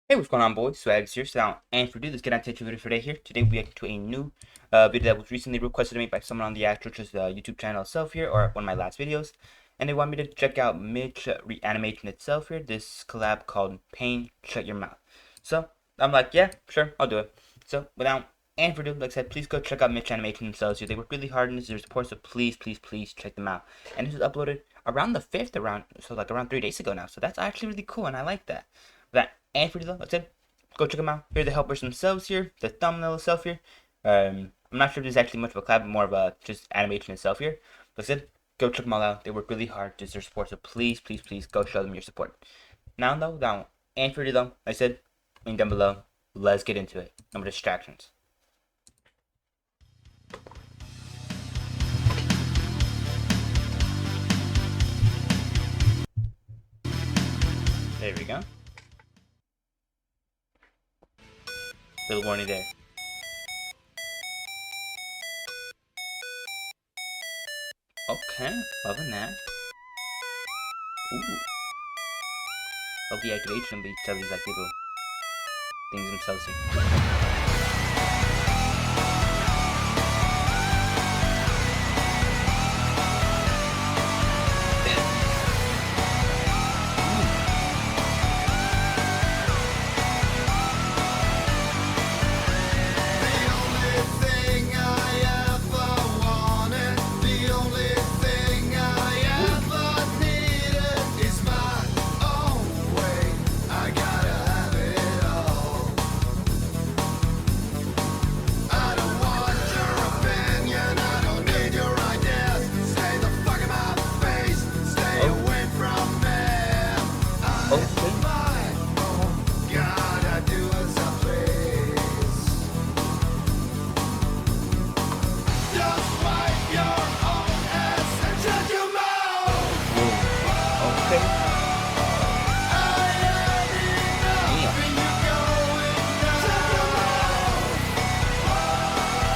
Hey, what's going on, boys? Swaggys here. So now, and for let's get on to the video for today here. Today we get to a new video that was recently requested to me by someone on the actual just YouTube channel itself here, or one of my last videos. And they want me to check out Mitch Reanimation itself here, this collab called Pain Shut Your Mouth. So, I'm like, yeah, sure, I'll do it. So, without any further ado, like I said, please go check out Mitch Animation themselves here. They work really hard in this report, so please, please, please check them out. And this was uploaded around the 5th, around 3 days ago now. So that's actually really cool, and I like that. That and for though, that's it. Go check them out. Here are the helpers themselves here, the thumbnail itself here. I'm not sure if there's actually much of a collab, more of a just animation itself here. But said, go check them all out. They work really hard to their support, so please, please, please go show them your support. Now though, down and for though, I said, link down below. Let's get into it. No more distractions. There we go. Little warning there. Okay, loving that. Ooh. Love the activation of each of these like little things themselves here.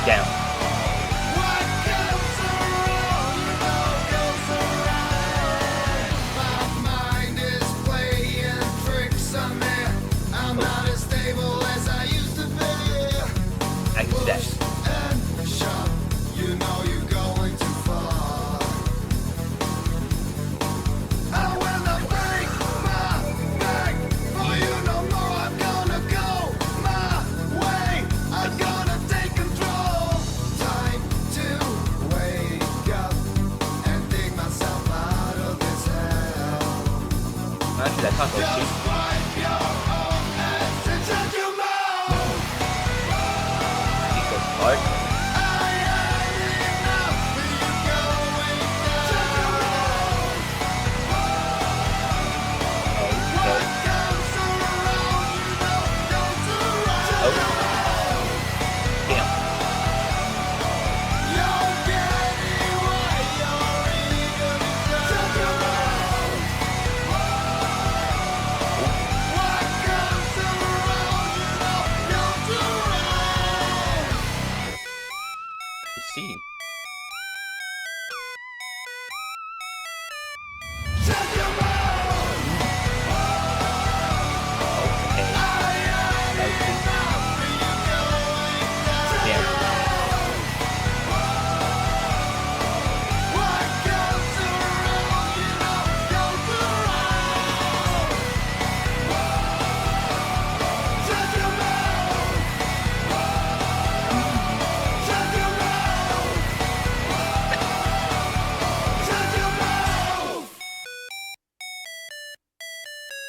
Down. I can see that. Actually, that taco is cheap. Hard. See.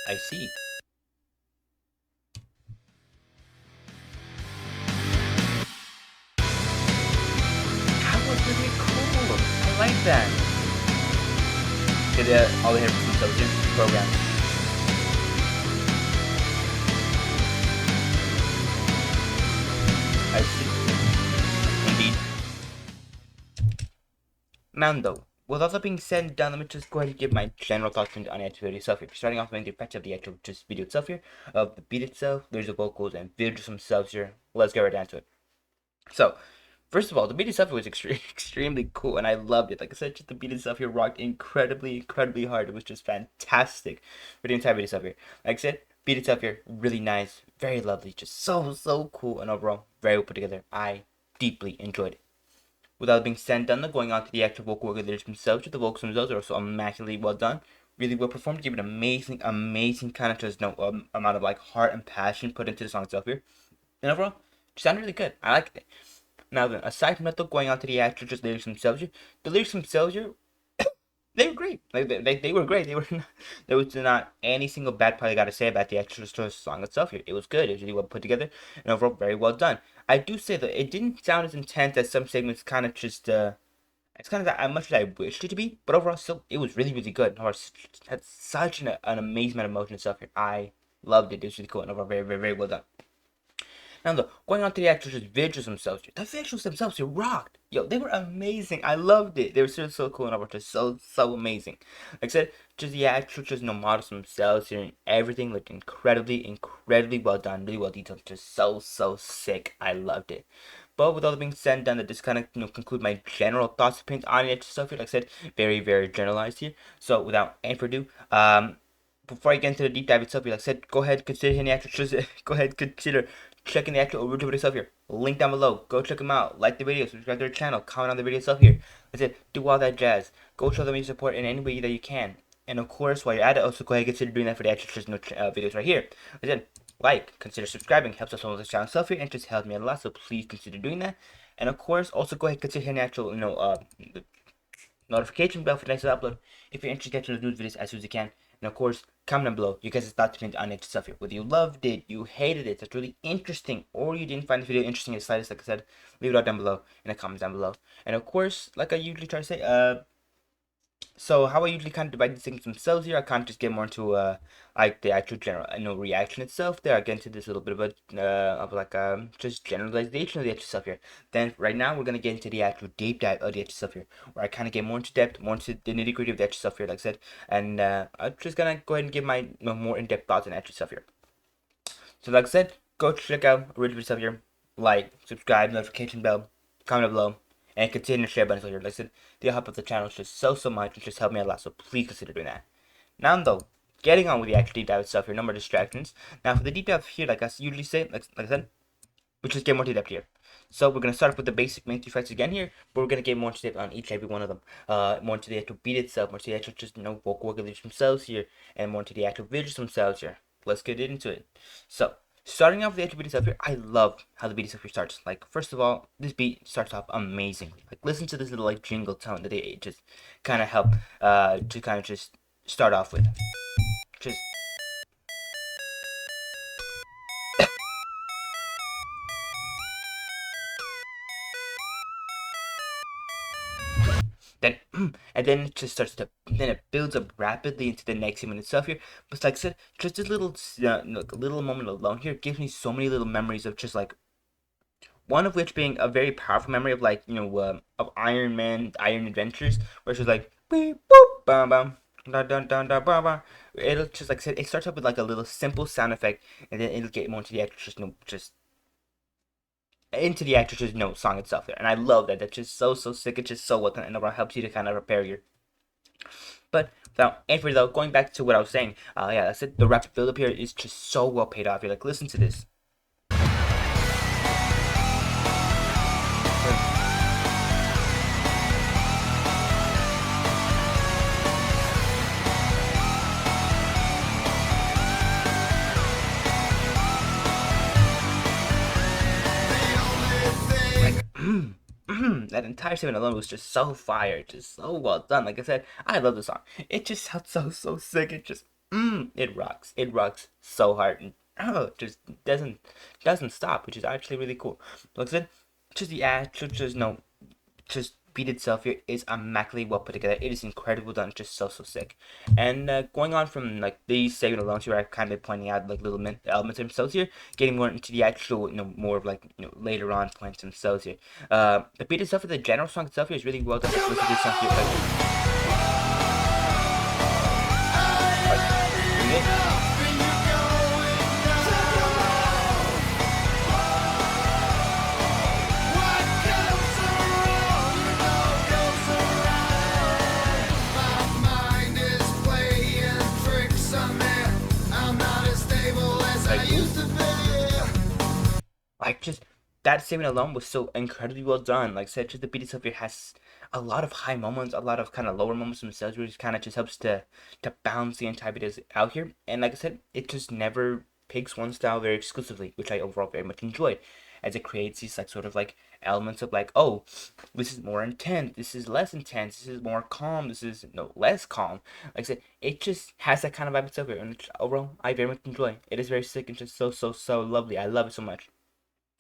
I see. That was really cool. I like that. Get all the hair from intelligent program. I see. Indeed. Mando. With all that being said and done, let me just go ahead and give my general thoughts on the actual video itself here. Starting off with the patch of the actual just video itself here, of the beat itself, there's the vocals and videos themselves here. Let's get right down to it. So, first of all, the beat itself was extremely cool, and I loved it. Like I said, just the beat itself here rocked incredibly hard. It was just fantastic for the entire video itself here. Like I said, beat itself here, really nice, very lovely, just so cool, and overall very well put together. I deeply enjoyed it. Without being said done, going on to the actual vocal regulators themselves, the vocals themselves are also immaculately well done, really well performed, give it amazing kind of just amount of like heart and passion put into the song itself here, and overall, it sounded really good. I liked it. Now then, aside from that, though, going on to the actual just lyrics themselves here, the lyrics themselves here, they were great. Like they were great. They were there was not any single bad part I gotta say about the actual song itself here. It was good. It was really well put together and overall very well done. I do say that it didn't sound as intense as some segments kind of just it's kind of as much as I wished it to be, but overall still it was really good. It had such an amazing amount of emotion and stuff here. I loved it. It was really cool and overall very well done. Now, though, going on to the actual visuals themselves, the visuals themselves, they rocked. Yo, they were amazing. I loved it. They were so cool and overall just so amazing. Like I said, just the actual models themselves here and everything looked incredibly well done, really well detailed, just so sick. I loved it. But with all that being said and done, that just kind of conclude my general thoughts, opinions on the actual stuff here. Like I said, very generalized here. So without any further ado, before I get into the deep dive itself, like I said, go ahead, consider hitting the actual. Go ahead, consider checking the actual original video itself here. Link down below. Go check them out. Like the video, subscribe to their channel, comment on the video itself here. Like I said, do all that jazz. Go show them your support in any way that you can. And of course, while you're at it, also go ahead and consider doing that for the actual videos right here. Like I said, like, consider subscribing, helps us on this channel itself here, and just helps me a lot. So please consider doing that. And of course, also go ahead and consider hitting the actual, the notification bell for the next upload if you're interested in getting those news videos as soon as you can. And of course, comment down below you guys' thoughts on it stuff here. Whether you loved it, you hated it, that's really interesting, or you didn't find the video interesting in the slightest, like I said, leave it all down below in the comments down below. And of course, like I usually try to say, so how I usually kind of divide these things themselves here, I kind of just get more into like the actual general reaction itself. There I get into this little bit of just generalization of the actual stuff here. Then right now we're gonna get into the actual deep dive of the actual stuff here, where I kind of get more into depth, more into the nitty gritty of the actual stuff here, like I said. And I'm just gonna go ahead and give my more in depth thoughts on the actual stuff here. So like I said, go check out original stuff here, like, subscribe, notification bell, comment below. And consider the share button so you're listening. The help of the channel is just so much. It just helped me a lot. So please consider doing that. Now though, getting on with the actual deep dive itself here. No more distractions. Now for the deep dive here, like I usually say, like I said, we just get more deep dive here. So we're gonna start off with the basic main three fights again here, but we're gonna get more into depth on each and every one of them. More into the actual beat itself, more into the actual just vocal regulators themselves here, and more into the actual visuals themselves here. Let's get into it. So starting off with the actual beat itself here, I love how the beat itself here starts. Like, first of all, this beat starts off amazingly. Like, listen to this little, like, jingle tone that they just kind of help, to kind of just start off with. Just... then, and then it just starts to, then it builds up rapidly into the next segment itself here. But like I said, just this little, little moment alone here gives me so many little memories of just like, one of which being a very powerful memory of like, of Iron Man, Iron Adventures, where it's just like, beep, boop, bam, bam, dun, dun, dun, dun, bam, bam. It'll just, like I said, it starts up with like a little simple sound effect, and then it'll get more into the actual, just into the actual song itself there. And I love that. That's just so sick. It's just so well done, and it helps you to kind of prepare your. But without any further though, going back to what I was saying, yeah, that's it. The rapid build up here is just so well paid off. You're like, listen to this. That entire segment alone was just so fire, just so well done. Like I said, I love the song. It just sounds so sick. It just it rocks so hard, and it just doesn't stop, which is actually really cool. Like I said, just the actual just beat itself here is immaculately well put together. It is incredible done, just so sick. And going on from like these segment alone here, I've kind of been pointing out like little elements themselves here, getting more into the actual more of like later on points themselves here. The beat itself for the general song itself here is really well done. Listen to this song here, Stable like just that statement alone was so incredibly well done. Like I said, just the beat itself here has a lot of high moments, a lot of kind of lower moments themselves, which kind of just helps to balance the entire videos out here. And like I said, it just never picks one style very exclusively, which I overall very much enjoyed, as it creates these like sort of like elements of like, oh, this is more intense, this is less intense, this is more calm, this is no less calm. Like I said, it just has that kind of vibe itself here, and overall I very much enjoy. It is very sick and just so lovely. I love it so much.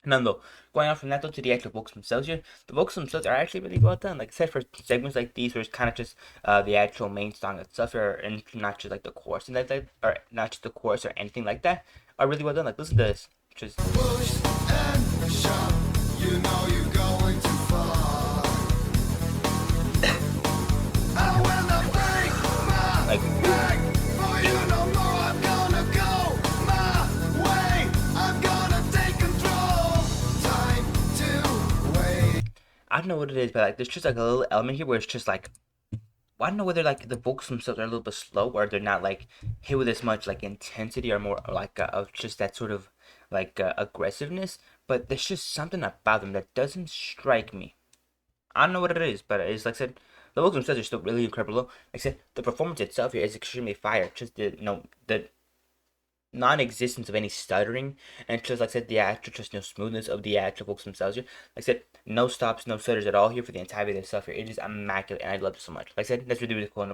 None though, going on from that though to the actual vocals themselves here, the vocals themselves are actually really well done. Like I said, for segments like these where it's kind of just the actual main song itself, and not just like the chorus and that, or not just the chorus or anything like that, are really well done. Like listen to this, just push and shove, you know you're going too far. I wanna break my like, back, for you no more. I'm gonna go my way. I'm gonna take control. Time to wait. I don't know what it is, but like there's just like a little element here where it's just like, I don't know whether like the vocals themselves are a little bit slow, or they're not like hit with as much like intensity, or more like of just that sort of like aggressiveness. But there's just something about them that doesn't strike me. I don't know what it is, but it's like I said, the vocals themselves are still really incredible. Like I said, the performance itself here is extremely fire. Just the non-existence of any stuttering, and just like I said, the actual just smoothness of the actual vocals themselves here. Like I said, no stops, no stutters at all here for the entire video itself here. It is immaculate, and I love it so much. Like I said, that's really cool, and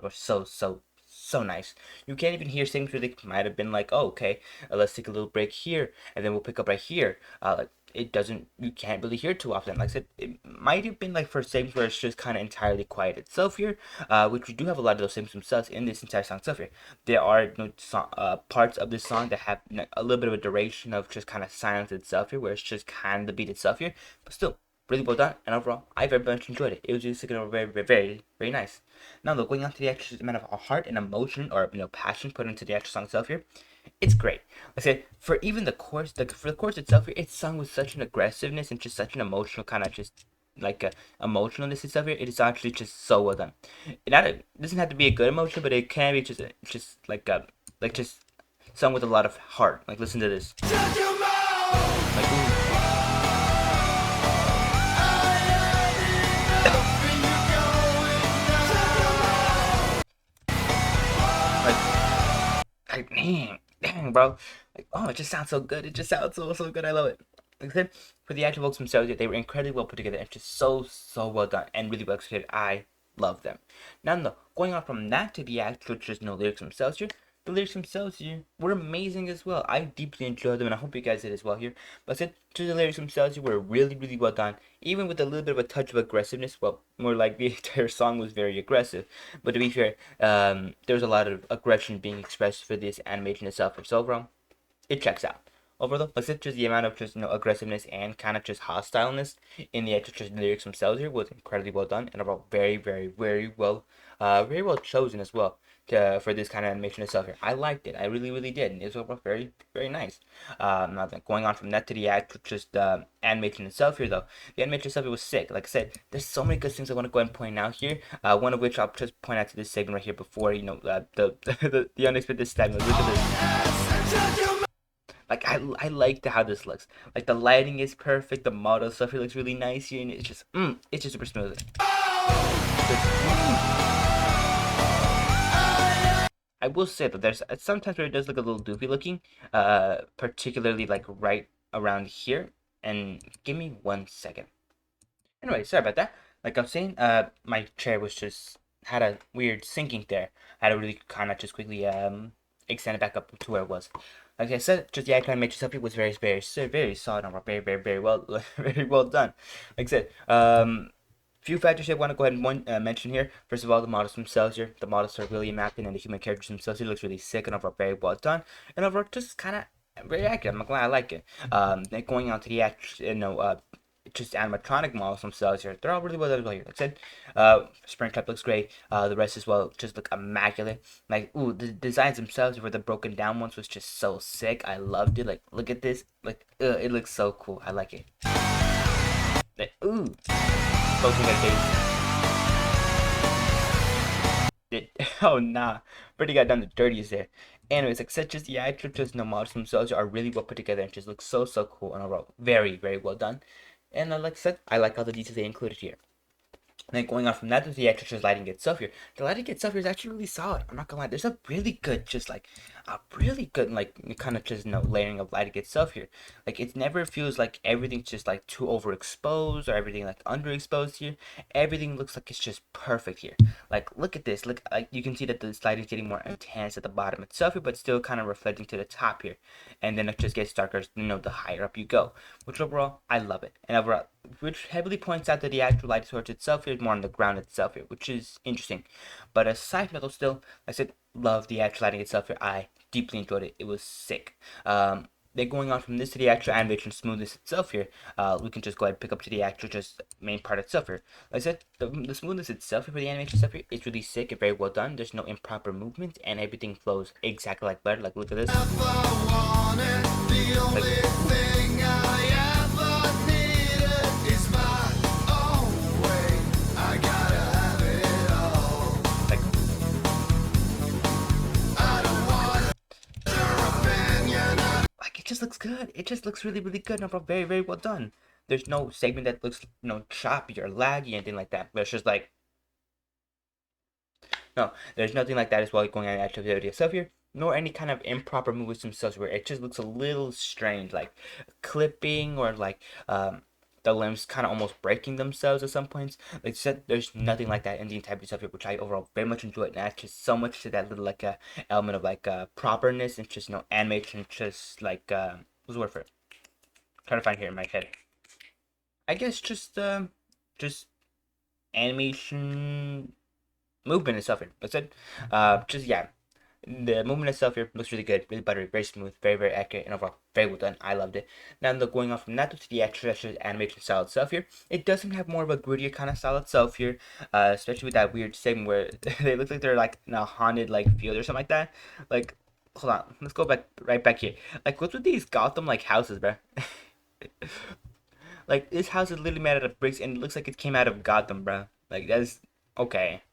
so nice. You can't even hear things where they might have been like, oh, okay, let's take a little break here, and then we'll pick up right here. Like it doesn't, you can't really hear too often. Like I said, it might have been like for segments where it's just kind of entirely quiet itself here, which we do have a lot of those segments themselves in this entire song itself here. There are parts of this song that have a little bit of a duration of just kind of silence itself here, where it's just kind of the beat itself here, but still really well done, and overall I very much enjoyed it. It was just very nice. Now though, going on to the actual amount of heart and emotion, or passion put into the actual song itself here, it's great. Like I said, for even the chorus, for the chorus itself here, it's sung with such an aggressiveness and just such an emotional kind of just like emotionalness itself here. It is actually just so well done. It doesn't have to be a good emotion, but it can be just like just sung with a lot of heart. Like listen to this. Like, ooh. Like, dang, bro. Like, oh, it just sounds so good. It just sounds so good. I love it. Like I said, for the actual vocals themselves, they were incredibly well put together and just so well done and really well executed. I love them. Now, no, going on from that to the actual just lyrics themselves here, the lyrics themselves here were amazing as well. I deeply enjoyed them, and I hope you guys did as well here. But I said, to the lyrics themselves here were really well done, even with a little bit of a touch of aggressiveness. Well, more like the entire song was very aggressive. But to be fair, there was a lot of aggression being expressed for this animation itself. So overall, it checks out. Overall, like I said, just the amount of just aggressiveness and kind of just hostileness in the actual just lyrics themselves here was incredibly well done, and overall very well chosen as well for this kind of animation itself here. I liked it. I really did. And it was overall very nice. Now then, going on from that to the actual just animation itself here though. The animation itself, it was sick. Like I said, there's so many good things I want to go ahead and point out here. One of which I'll just point out to this segment right here before the unexpected segment. Look at this. Like I like how this looks. Like the lighting is perfect. The model stuff here looks really nice here, and it's just super smooth. I will say that there's sometimes where it does look a little doofy looking, particularly like right around here. And give me 1 second. Anyway, sorry about that. Like I was saying, my chair was just had a weird sinking there. I had to really kind of just quickly extend it back up to where it was. Like I said, just the icon image itself, it was very solid and very well very well done. Like I said, few factors I want to go ahead and mention here. First of all, the models themselves here. The models are really immaculate, and the human characters themselves, it looks really sick and overall very well done. And overall, just kind of very accurate. I'm not glad I like it. Then going on to the actual, just animatronic models themselves here. They're all really well done here. Like I said, Springtrap looks great. The rest as well just look immaculate. Like, ooh, the designs themselves for the broken down ones was just so sick. I loved it. Like, look at this. Like, it looks so cool. I like it. Like, ooh. Focusing at face. Oh nah, Freddy got done the dirtiest there. Anyways, like such as the actual just no models themselves are really well put together and just look so cool and overall very well done. And like I said, I like all the details they included here. And then going on from that to the actual just lighting itself here. The lighting itself here is actually really solid. I'm not gonna lie. There's a really good, just like a really good like kind of just layering of lighting itself here. Like it never feels like everything's just like too overexposed or everything like underexposed here. Everything looks like it's just perfect here. Like look at this. Look, like you can see that the lighting is getting more intense at the bottom itself here, but still kind of reflecting to the top here. And then it just gets darker, the higher up you go. Which overall, I love it. And overall, which heavily points out that the actual light source itself is more on the ground itself here, which is interesting. But aside from that, though, still, like I said, love the actual lighting itself here. I deeply enjoyed it. It was sick. Then going on from this to the actual animation smoothness itself here, we can just go ahead and pick up to the actual just main part itself here. Like I said, the smoothness itself here for the animation stuff here is really sick and very well done. There's no improper movements and everything flows exactly like butter. Like look at this. It just looks good. It just looks really good and very well done. There's no segment that looks choppy or laggy, anything like that. But it's just like no, there's nothing like that as well going on in the actual video itself here, nor any kind of improper movements themselves where it just looks a little strange, like clipping or like the limbs kind of almost breaking themselves at some points. Like I said, there's nothing like that in the entire stuff here, which I overall very much enjoyed. And that's just so much to that little like element of like properness and just animation, just like what's the word for it? Trying to find here in my head. I guess just animation movement and stuff here. That's it. Just yeah. The movement itself here looks really good, really buttery, very smooth, very accurate, and overall very well done. I loved it. Now, going on from that to the actual animation style itself here, it doesn't have more of a grittier kind of style itself here, especially with that weird segment where they look like they're like in a haunted like field or something like that. Like, hold on, let's go right back here. Like, what's with these Gotham like houses, bro? Like, this house is literally made out of bricks, and it looks like it came out of Gotham, bro. Like, that's okay.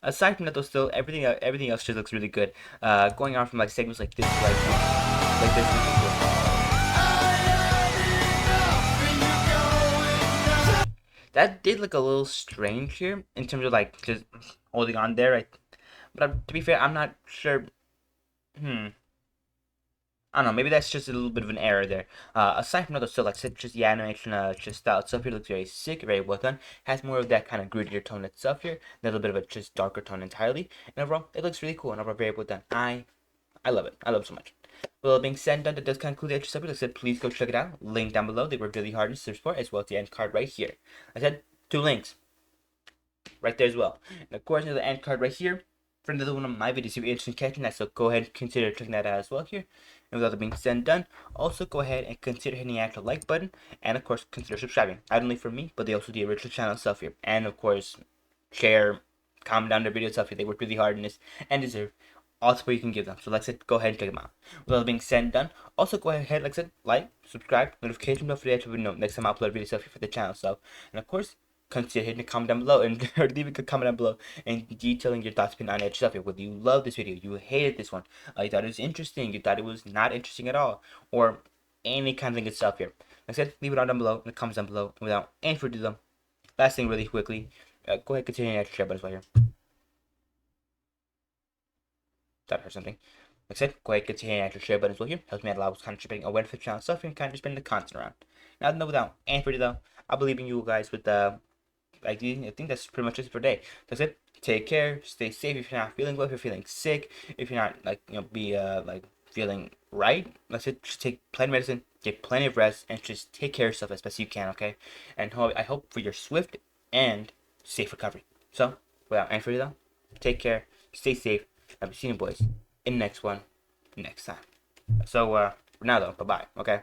Aside from that, though, still everything else just looks really good. Going on from like segments like this, like this. That did look a little strange here in terms of like just holding on there. Right? But to be fair, I'm not sure. I don't know, maybe that's just a little bit of an error there. Aside from that, still, like I said, just the animation, just style itself here looks very sick, very well done. Has more of that kind of grittier tone itself here, a little bit of a just darker tone entirely. And overall, it looks really cool and overall very well done. I love it. I love it so much. With all being said and done, that does conclude the extra stuff. Like I said, please go check it out. Link down below. They were really hard to search for, as well as the end card right here. I said 2 links right there as well. And of course, there's the end card right here for another one of my videos if you're interested in catching that, so go ahead and consider checking that out as well here. And with all that being said and done, also go ahead and consider hitting the actual like button, and of course consider subscribing, not only for me, but they also the original channel itself here. And of course, share, comment down their videos stuff here. They work really hard in this and deserve all the support you can give them. So like I said, go ahead and check them out. With all that being said and done, also go ahead, like I said, like, subscribe, notification bell for the actual video next time I upload video stuff here for the channel. So, and of course, consider hitting a comment down below and or leave a comment down below and detailing your thoughts on edge stuff here. Whether you love this video, you hated this one, you thought it was interesting, you thought it was not interesting at all, or any kind of thing itself here. Like I said, leave it all down below in the comments down below. And without any further ado, last thing really quickly, go ahead and consider hitting that share button as well here. That hurt something. Like I said, go ahead and consider hitting that share button as well here. Helps me out a lot with kind of shipping awareness for the channel stuff and kind of just spreading the content around. Now, without any further ado, I believe in you guys with the I think that's pretty much it for today. That's it. Take care. Stay safe. If you're not feeling well, if you're feeling sick, if you're not like like feeling right, that's it. Just take plenty of medicine, get plenty of rest, and just take care of yourself as best you can. Okay. And I hope for your swift and safe recovery. So, without any further ado, take care. Stay safe. I'll be seeing you boys in the next one next time. So for now though, bye bye. Okay.